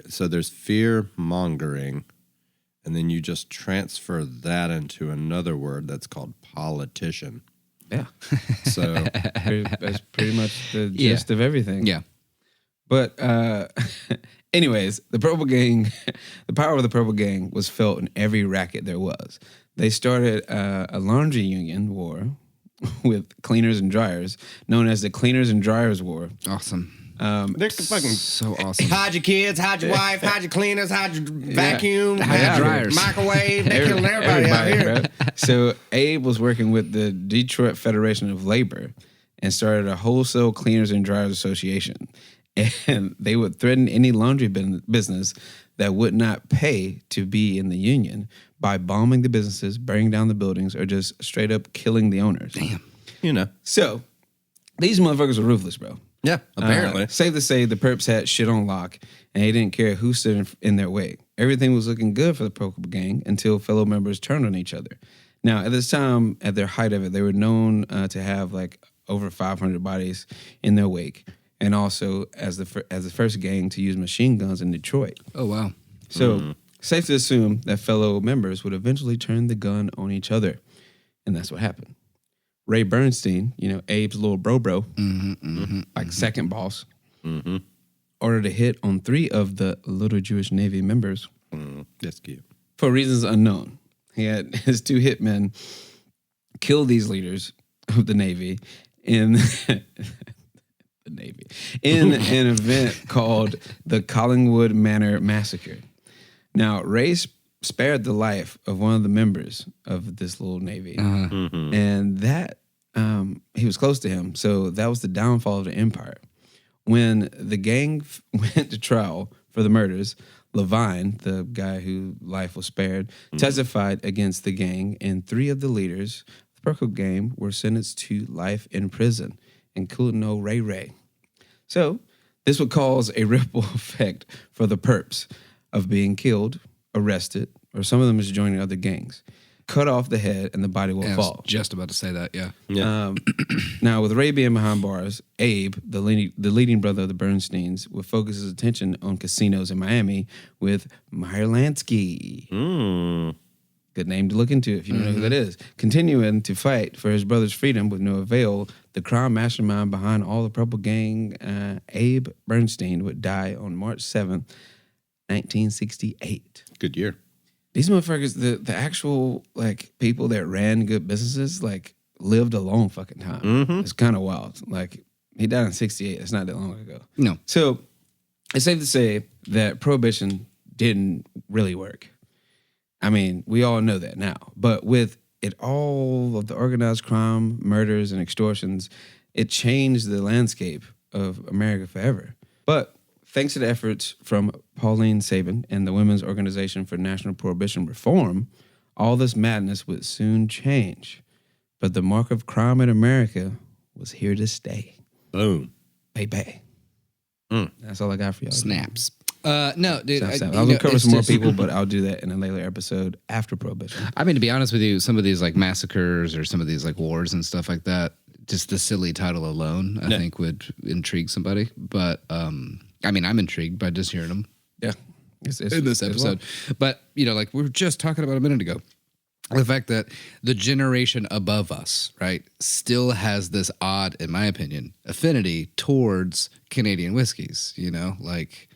So there's fear mongering, and then you just transfer that into another word that's called politician. Yeah. So that's pretty much the gist of everything. Yeah. But anyways, the Purple Gang, the power of the Purple Gang was felt in every racket there was. They started a laundry union war with cleaners and dryers, known as the Cleaners and Dryers War. Awesome. They're fucking so awesome. Hide your kids, hide your wife, hide your cleaners, hide your vacuum, hide your dryers, microwave. They're killing everybody out here. Bro. So Abe was working with the Detroit Federation of Labor and started a wholesale cleaners and dryers association. And they would threaten any laundry business that would not pay to be in the union by bombing the businesses, burning down the buildings, or just straight up killing the owners. Damn. So these motherfuckers were ruthless, bro. Yeah, apparently. Safe to say, the Perps had shit on lock, and they didn't care who stood in their way. Everything was looking good for the Purple Gang until fellow members turned on each other. Now, at this time, at their height of it, they were known to have like over 500 bodies in their wake, and also as the first gang to use machine guns in Detroit. Oh, wow. So, safe to assume that fellow members would eventually turn the gun on each other, and that's what happened. Ray Bernstein, Abe's little bro, second boss, ordered a hit on 3 of the Little Jewish Navy members. That's cute. For reasons unknown. He had his 2 hitmen kill these leaders of the Navy in an event called the Collingwood Manor Massacre. Now, Ray spared the life of one of the members of this little Navy. And that, he was close to him. So that was the downfall of the empire. When the gang went to trial for the murders, Levine, the guy whose life was spared, testified against the gang, and 3 of the leaders of the Purple Gang were sentenced to life in prison, including no Ray. So this would cause a ripple effect for the Perps of being killed, arrested, or some of them is joining other gangs. cut off the head, and the body will fall. I was just about to say that, yeah. Now, with Ray being behind bars, Abe, the leading brother of the Bernsteins, would focus his attention on casinos in Miami with Meyer Lansky. Good name to look into if you don't know who that is. Continuing to fight for his brother's freedom with no avail, the crime mastermind behind all the Purple Gang, Abe Bernstein, would die on March 7th, 1968. Good year. These motherfuckers, the actual like people that ran good businesses, like lived a long fucking time. It's kind of wild. Like he died in 68. It's not that long ago. No. So it's safe to say that prohibition didn't really work. I mean, we all know that now. But with it all of the organized crime, murders, and extortions, it changed the landscape of America forever. But thanks to the efforts from Pauline Sabin and the Women's Organization for National Prohibition Reform, all this madness would soon change. But the mark of crime in America was here to stay. Boom. Baby. That's all I got for y'all. Snaps. No, dude. I was going to cover some more people, but I'll do that in a later episode after Prohibition. I mean, to be honest with you, some of these like massacres or some of these like wars and stuff like that, just the silly title alone, I think would intrigue somebody. But I mean, I'm intrigued by just hearing them. Yeah. In this episode. Well. But, you know, like we were just talking about a minute ago, the fact that the generation above us, right, still has this odd, in my opinion, affinity towards Canadian whiskeys, you know, like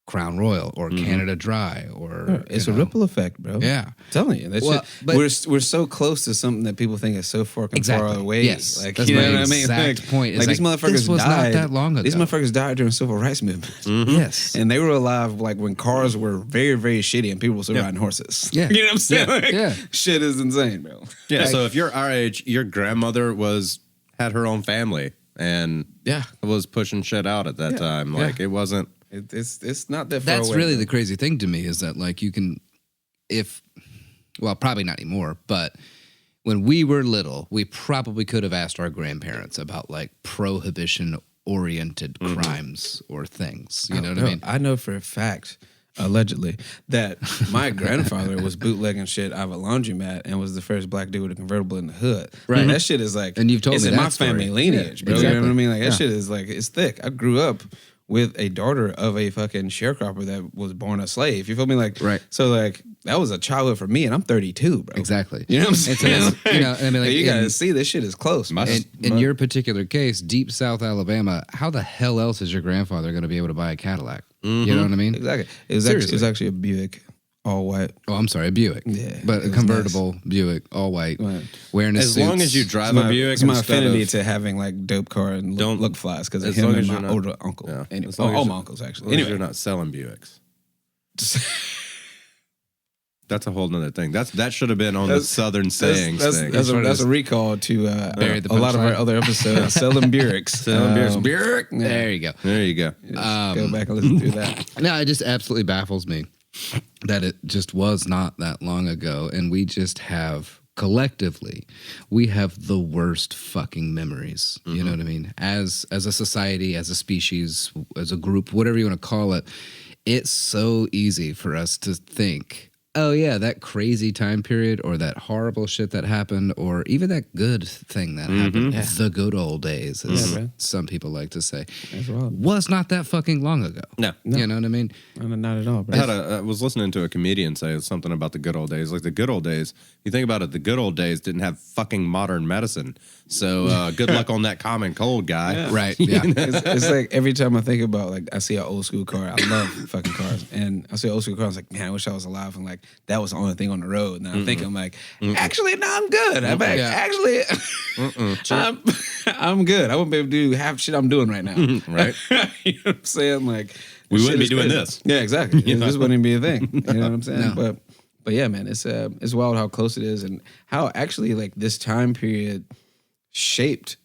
Crown Royal or Canada Dry or it's a ripple effect, bro. Yeah, I'm telling you, that shit, we're so close to something that people think is so fucking far away. Yes, like that's you know my what I mean. Exact point. Like these motherfuckers this was died. Not that long ago. These motherfuckers died during civil rights movement. Yes, and they were alive like when cars were very, very shitty and people were still riding horses. Yeah, you know what I'm saying? Yeah, Shit is insane, bro. Yeah. So if you're our age, your grandmother had her own family and was pushing shit out at that time. Like it wasn't. It's not that far away. That's really the crazy thing to me is that like you can, well, probably not anymore, but when we were little, we probably could have asked our grandparents about like prohibition-oriented crimes or things. You know what I mean? I know for a fact, allegedly, that my grandfather was bootlegging shit out of a laundromat and was the first black dude with a convertible in the hood. Right. That shit is like, and you've told it's me in that my story. family lineage, bro. Exactly. You know what I mean? Like that shit is like, it's thick. I grew up with a daughter of a fucking sharecropper that was born a slave. You feel me? Like, right. So like, that was a childhood for me, and I'm 32, bro. Exactly. You know what I'm saying? You know, I mean, like, you gotta see this shit is close. In your particular case, deep South Alabama, how the hell else is your grandfather going to be able to buy a Cadillac? You know what I mean? Exactly. It was actually a Buick, all white. Oh, I'm sorry, a Buick. Yeah, but a convertible Buick, all white. Right. Wearing as long as you drive a Buick, it's my affinity to having like dope car and look flies because of him and my older uncle. Yeah. Anyway, all my uncles actually. Anyway, you're not selling Buicks. That's a whole nother thing. That should have been on the Southern sayings thing. That's a recall to a lot of our other episodes. Selling Buicks. Selling Buick. Yeah. There you go. There you go. Go back and listen to that. No, it just absolutely baffles me that it just was not that long ago, and we just have collectively, we have the worst fucking memories. You know what I mean? As a society, as a species, as a group, whatever you want to call it, it's so easy for us to think, oh yeah, that crazy time period or that horrible shit that happened or even that good thing that happened, the good old days, as some people like to say, was not that fucking long ago. No. You know what I mean? Not at all, bro. I was listening to a comedian say something about the good old days. Like the good old days, you think about it, the good old days didn't have fucking modern medicine. So good luck on that common cold, guy. Yeah. Right. Yeah. It's like every time I think about like I see an old school car, I love fucking cars, and I see an old school car, I was like, man, I wish I was alive and like that was the only thing on the road. And I'm thinking, I'm like, actually, no, I'm good. Actually, I'm good. I wouldn't be able to do half shit I'm doing right now. Right? You know what I'm saying? Like we wouldn't be doing crazy. this. Yeah, exactly. This wouldn't even be a thing. You know what I'm saying? No. But yeah, man, it's wild how close it is and how actually like this time period shaped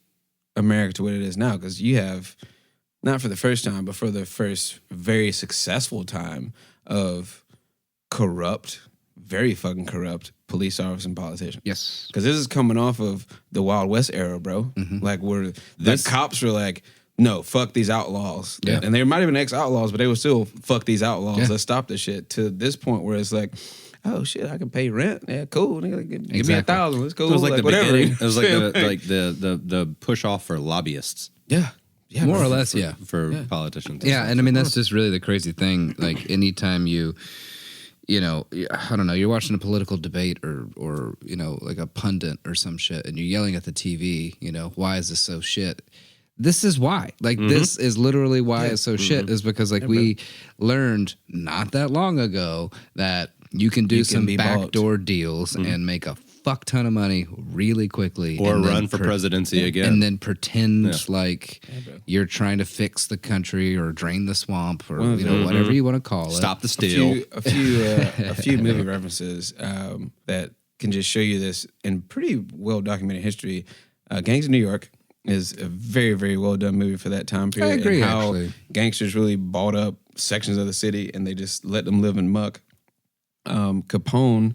America to what it is now. Because you have, not for the first time, but for the first very successful time of very fucking corrupt police officers and politicians. Yes. Because this is coming off of the Wild West era, bro. Like where the cops were like, no, fuck these outlaws. Yeah. And they might have been ex-outlaws, but they were still fuck these outlaws. Yeah. Let's stop this shit. To this point where it's like, oh shit, I can pay rent. Yeah, cool. Nigga, give me $1,000. It's cool. It was like the whatever. beginning. It was like the push off for lobbyists. Yeah. Yeah, More bro. or less, for politicians. Yeah, and I mean that's just really the crazy thing. Like anytime you know, I don't know, you're watching a political debate or you know, like a pundit or some shit, and you're yelling at the TV. You know, why is this so shit? This is why. Like this is literally why it's so shit. Is because like we learned not that long ago that you can do some backdoor deals and make a fuck ton of money really quickly, or run for presidency again, and then pretend like you're trying to fix the country or drain the swamp or you know whatever you want to call it. Stop the steal. A few movie references that can just show you this in pretty well documented history. Gangs of New York is a very, very well done movie for that time period. I agree, and how actually. gangsters really bought up sections of the city and they just let them live in muck. Capone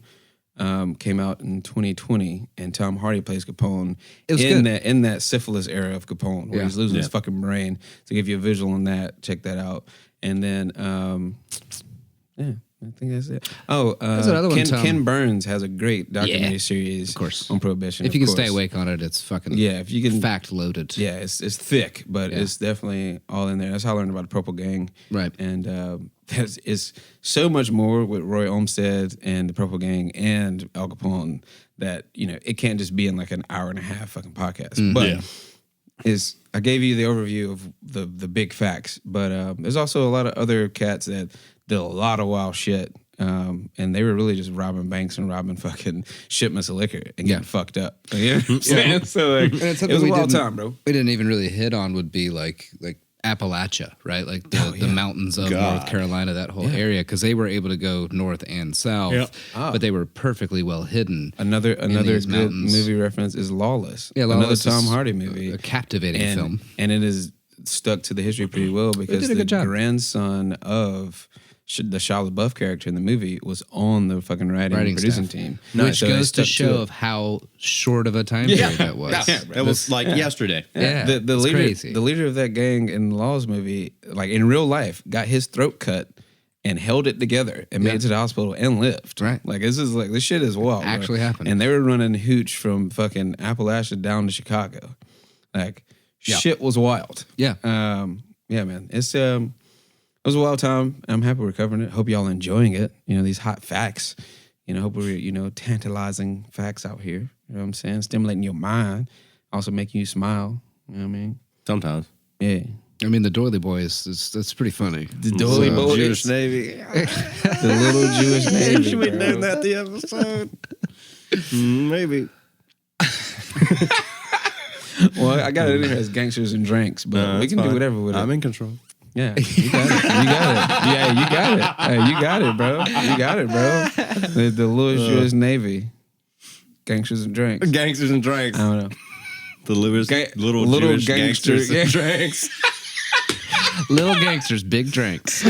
came out in 2020, and Tom Hardy plays Capone in that syphilis era of Capone, where he's losing his fucking brain. To give you a visual on that, check that out. And then, I think that's it. Oh, That's another one, Ken Burns has a great documentary series, of course, on Prohibition. If you can stay awake on it, it's fucking if you can fact loaded. Yeah, it's thick, but it's definitely all in there. That's how I learned about the Purple Gang, right? And it's so much more with Roy Olmsted and the Purple Gang and Al Capone that it can't just be in like an hour and a half fucking podcast. But I gave you the overview of the big facts, but there's also a lot of other cats that did a lot of wild shit. And they were really just robbing banks and robbing fucking shipments of liquor and getting fucked up. You know what I'm saying? So like, it was a wild time, bro. We didn't even really hit on would be like Appalachia, right? Like the mountains of North Carolina, that whole area, because they were able to go north and south, but they were perfectly well hidden. Another good movie reference is Lawless. Yeah, Lawless, another Tom Hardy movie, a captivating film, and it is stuck to the history pretty well because the grandson of the Shia LaBeouf character in the movie was on the fucking writing and producing team. Which goes to show of how short of a time period that was. It was like yesterday. Yeah. The leader of that gang in Law's movie, like in real life, got his throat cut and held it together and made it to the hospital and lived. Right. Like this shit is wild. Actually happened. And they were running hooch from fucking Appalachia down to Chicago. Like shit was wild. Yeah. Yeah, man. It was a wild time. I'm happy we're covering it. Hope y'all enjoying it. These hot facts. Hope we're, tantalizing facts out here. You know what I'm saying? Stimulating your mind. Also making you smile. You know what I mean? Sometimes. Yeah. I mean, the Doily Boys, that's pretty funny. The Doily Boys. Jewish Navy. The little Jewish Navy. Should we name that the episode? Maybe. Well, I got it in here as Gangsters and Drinks, but we can do whatever with it. I'm in control. Yeah, you got it. Yeah, you got it. Hey, you got it, bro. You got it, bro. The Louis Jewish Navy. Gangsters and Drinks. Gangsters and Drinks. I don't know. The little Jewish gangsters and drinks. Little gangsters, big drinks. Oh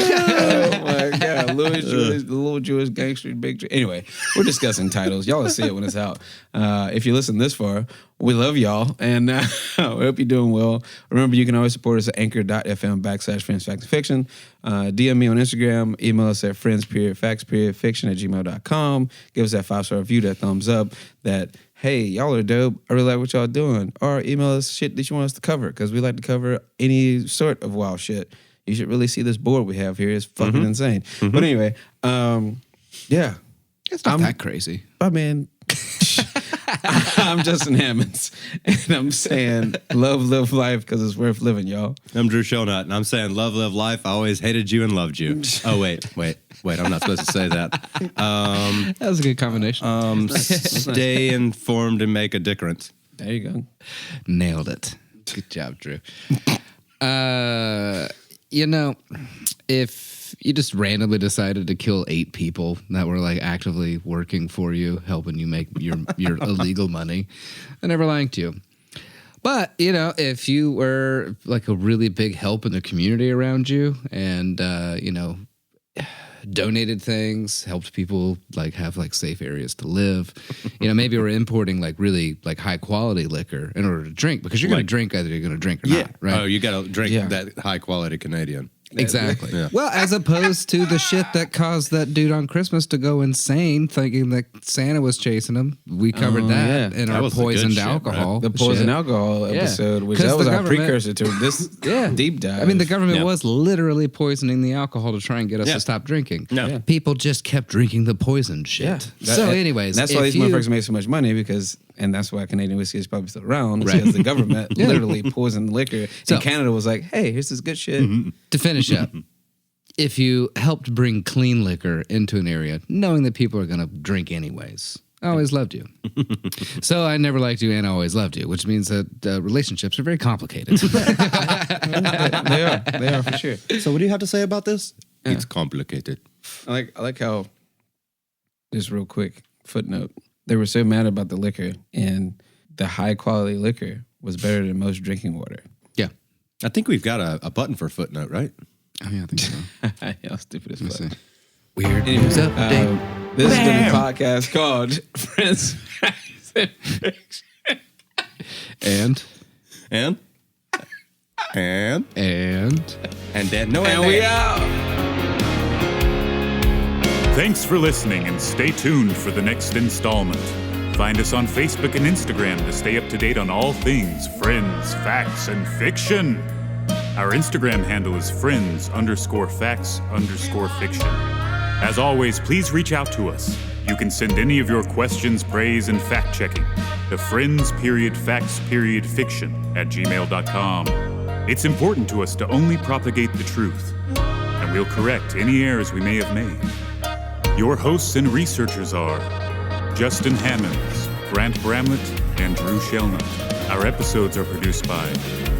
my God, the little Jewish gangster, big drink. Anyway, we're discussing titles. Y'all will see it when it's out. If you listen this far, we love y'all, and I hope you're doing well. Remember, you can always support us at anchor.fm/Friends, Facts, and Fiction. DM me on Instagram. Email us at friends.facts.fiction@gmail.com. Give us that 5-star review, that thumbs up, that, hey, y'all are dope. I really like what y'all doing. Or email us shit that you want us to cover, because we like to cover any sort of wild shit. You should really see this board we have here. It's fucking insane. But anyway, yeah. It's not that crazy. I mean, I'm Justin Hammonds, and I'm saying love, live life, because it's worth living, y'all. I'm Drew Shonut, and I'm saying love, live life. I always hated you and loved you. Oh, wait. I'm not supposed to say that. That was a good combination. Stay informed and make a difference. There you go. Nailed it. Good job, Drew. If you just randomly decided to kill 8 people that were like actively working for you, helping you make your illegal money, I never lying to you. But, if you were like a really big help in the community around you and, donated things, helped people like have like safe areas to live. Maybe we're importing like really like high quality liquor in order to drink, because you're going to drink either you're going to drink or not, right? Oh, you got to drink that high quality Canadian. Exactly. Yeah. Well, as opposed to the shit that caused that dude on Christmas to go insane, thinking that Santa was chasing him. We covered that in our poisoned alcohol. Right? The poisoned alcohol episode, which that was our precursor to this deep dive. I mean, the government was literally poisoning the alcohol to try and get us to stop drinking. People just kept drinking the poisoned shit. Anyways, that's why these motherfuckers made so much money, and that's why Canadian whiskey is probably still around, because the government literally poisoned the liquor. So Canada was like, hey, here's this good shit. To finish up, if you helped bring clean liquor into an area, knowing that people are going to drink anyways, I always loved you. So I never liked you and I always loved you, which means that relationships are very complicated. They are for sure. So what do you have to say about this? It's complicated. I like how, just real quick footnote, they were so mad about the liquor, and the high quality liquor was better than most drinking water. Yeah. I think we've got a button for footnote, right? Oh, yeah, I think so. Yeah, stupid as fuck. Weird news update. This is the podcast called Friends, Facts, and Fiction. And then no, and we out. Thanks for listening, and stay tuned for the next installment. Find us on Facebook and Instagram to stay up to date on all things Friends, Facts, and Fiction. Our Instagram handle is friends_facts_fiction. As always, please reach out to us. You can send any of your questions, praise, and fact-checking to friends_facts_fiction@gmail.com. It's important to us to only propagate the truth, and we'll correct any errors we may have made. Your hosts and researchers are Justin Hammonds, Grant Bramlett, and Drew Shellnut. Our episodes are produced by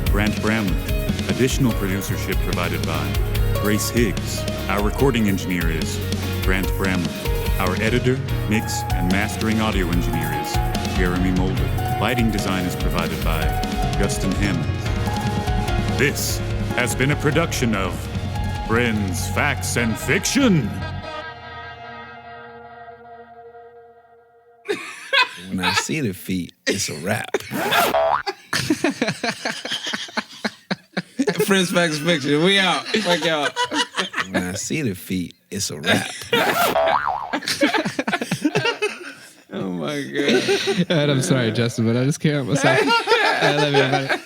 Grant Bramlett. Additional producership provided by Grace Higgs. Our recording engineer is Grant Bramlett. Our editor, mix, and mastering audio engineer is Jeremy Mulder. Lighting design is provided by Justin Hammonds. This has been a production of Friends, Facts, and Fiction. When I see the feet, it's a wrap. Friends, Facts, and Fiction. We out. Fuck y'all. When I see the feet, it's a wrap. Oh my God. And I'm sorry, Justin, but I just can't myself. I love you, everybody.